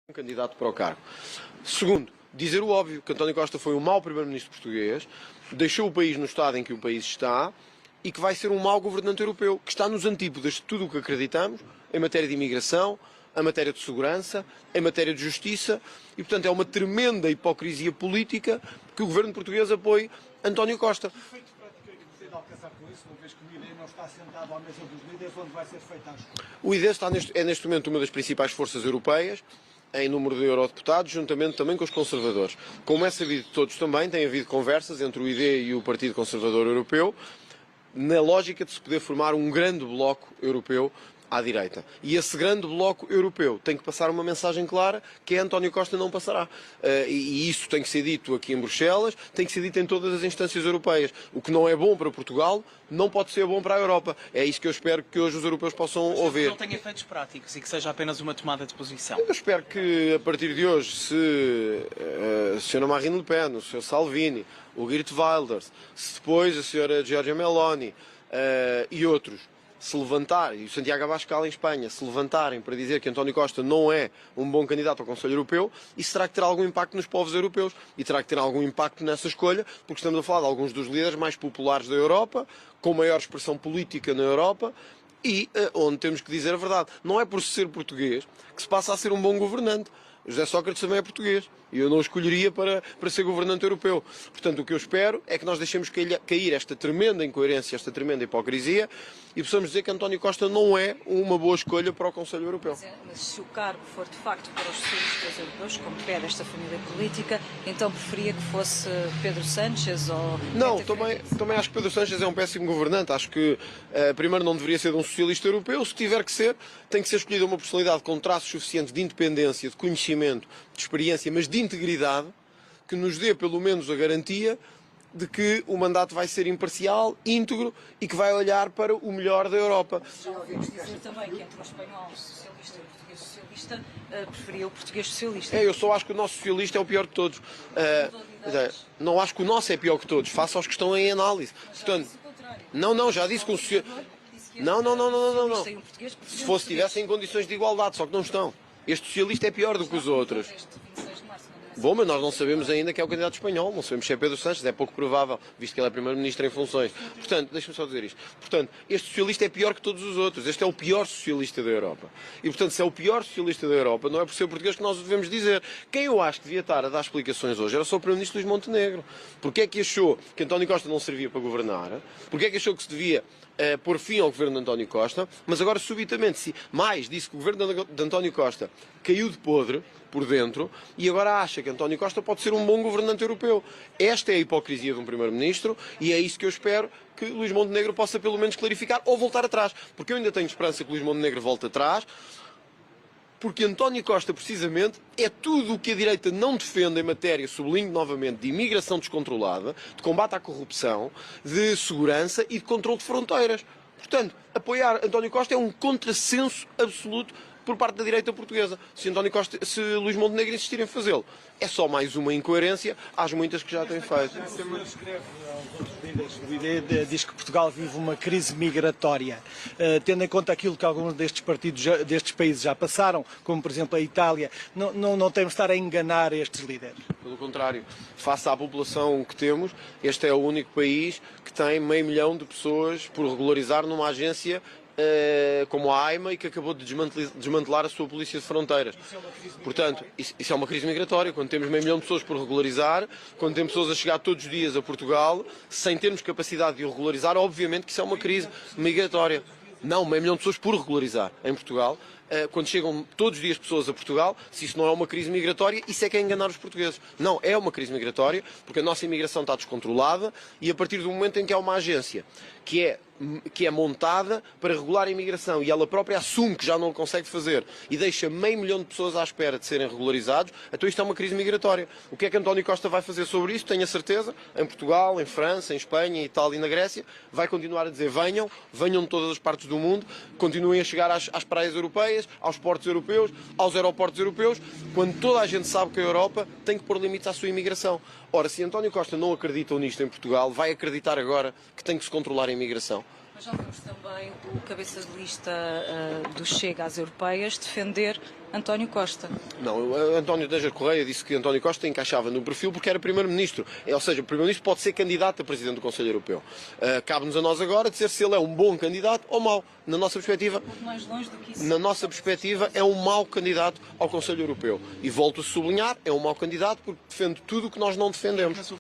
um candidato para o cargo. Segundo, dizer o óbvio, que António Costa foi um mau primeiro-ministro português, deixou o país no estado em que o país está e que vai ser um mau governante europeu, que está nos antípodas de tudo o que acreditamos, em matéria de imigração, em matéria de segurança, em matéria de justiça, e portanto é uma tremenda hipocrisia política que o governo português apoie António Costa. Que efeito prático é que pretende alcançar com isso, uma vez que o ID não está sentado à mesa dos líderes, onde vai ser feita a escolha? O ID é neste momento uma das principais forças europeias, em número de eurodeputados, juntamente também com os conservadores. Como é sabido de todos também, tem havido conversas entre o ID e o Partido Conservador Europeu, na lógica de se poder formar um grande bloco europeu à direita. E esse grande bloco europeu tem que passar uma mensagem clara que António Costa não passará. E isso tem que ser dito aqui em Bruxelas, tem que ser dito em todas as instâncias europeias. O que não é bom para Portugal não pode ser bom para a Europa. É isso que eu espero que hoje os europeus possam ouvir. Que não tenha efeitos práticos e que seja apenas uma tomada de posição. Eu espero que a partir de hoje, se a senhora Marine Le Pen, o Sr. Salvini, o Geert Wilders, se depois a senhora Giorgia Meloni e outros se levantarem, e o Santiago Abascal em Espanha, se levantarem para dizer que António Costa não é um bom candidato ao Conselho Europeu, isso terá que ter algum impacto nos povos europeus e terá que ter algum impacto nessa escolha, porque estamos a falar de alguns dos líderes mais populares da Europa, com maior expressão política na Europa e onde temos que dizer a verdade. Não é por ser português que se passa a ser um bom governante. José Sócrates também é português e eu não o escolheria para ser governante europeu. Portanto, o que eu espero é que nós deixemos cair esta tremenda incoerência, esta tremenda hipocrisia e possamos dizer que António Costa não é uma boa escolha para o Conselho Europeu. Mas se o cargo for de facto para os socialistas europeus, como pede esta família política, então preferia que fosse Pedro Sánchez ou... Não, também acho que Pedro Sánchez é um péssimo governante. Acho que primeiro não deveria ser de um socialista europeu. Se tiver que ser, tem que ser escolhida uma personalidade com traços suficientes de independência, de conhecimento, de experiência, mas de integridade, que nos dê pelo menos a garantia de que o mandato vai ser imparcial, íntegro e que vai olhar para o melhor da Europa. Já ouvimos dizer também que entre o espanhol socialista e o português socialista, preferia o português socialista. Eu só acho que o nosso socialista é o pior de todos. Não acho que o nosso é pior que todos, face aos que estão em análise. Portanto, não, já disse que o socialista... Não. Se fosse, tivessem em condições de igualdade, só que não estão. Este socialista é pior do que os outros. Bom, mas nós não sabemos ainda quem é o candidato espanhol, não sabemos se é Pedro Sánchez, é pouco provável, visto que ele é primeiro-ministro em funções. Portanto, deixa-me só dizer isto. Portanto, este socialista é pior que todos os outros. Este é o pior socialista da Europa. E, portanto, se é o pior socialista da Europa, não é por ser português que nós o devemos dizer. Quem eu acho que devia estar a dar explicações hoje era só o primeiro-ministro Luís Montenegro. Porque é que achou que António Costa não servia para governar? Porque é que achou que se devia pôr fim ao governo de António Costa, mas agora subitamente disse que o governo de António Costa caiu de podre por dentro e agora acha que António Costa pode ser um bom governante europeu. Esta é a hipocrisia de um primeiro-ministro e é isso que eu espero que Luís Montenegro possa pelo menos clarificar ou voltar atrás, porque eu ainda tenho esperança que Luís Montenegro volte atrás, porque António Costa, precisamente, é tudo o que a direita não defende em matéria, sublinho novamente, de imigração descontrolada, de combate à corrupção, de segurança e de controle de fronteiras. Portanto, apoiar António Costa é um contrassenso absoluto por parte da direita portuguesa. Se Luís Montenegro insistir em fazê-lo, é só mais uma incoerência às muitas que já tem feito. O senhor escreve aos outros líderes do ID, diz que Portugal vive uma crise migratória. Tendo em conta aquilo que alguns destes países já passaram, como por exemplo a Itália, não temos de estar a enganar estes líderes. Pelo contrário, face à população que temos, este é o único país que tem 500 mil de pessoas por regularizar numa agência como a AIMA e que acabou de desmantelar a sua polícia de fronteiras. Portanto, isso é uma crise migratória. Quando temos 500 mil de pessoas por regularizar, quando temos pessoas a chegar todos os dias a Portugal, sem termos capacidade de o regularizar, obviamente que isso é uma crise migratória. Não, 500 mil de pessoas por regularizar em Portugal. Quando chegam todos os dias pessoas a Portugal, se isso não é uma crise migratória, isso é que é enganar os portugueses. Não, é uma crise migratória, porque a nossa imigração está descontrolada e a partir do momento em que há uma agência que é montada para regular a imigração e ela própria assume que já não o consegue fazer e deixa 500 mil de pessoas à espera de serem regularizados, então isto é uma crise migratória. O que é que António Costa vai fazer sobre isso? Tenho a certeza, em Portugal, em França, em Espanha, em Itália e na Grécia, vai continuar a dizer venham de todas as partes do mundo, continuem a chegar às praias europeias, aos portos europeus, aos aeroportos europeus, quando toda a gente sabe que a Europa tem que pôr limites à sua imigração. Ora, se António Costa não acredita nisto em Portugal, vai acreditar agora que tem que se controlar a imigração. Mas já vimos também o cabeça de lista do Chega às Europeias defender António Costa. Não, António Teixeira Correia disse que António Costa encaixava no perfil porque era Primeiro-Ministro. Ou seja, o Primeiro-Ministro pode ser candidato a Presidente do Conselho Europeu. Cabe-nos a nós agora dizer se ele é um bom candidato ou mau. Na nossa perspectiva, Um pouco mais longe do que isso. na nossa perspectiva, é um mau candidato ao Conselho Europeu. E volto a sublinhar, é um mau candidato porque defende tudo o que nós não defendemos.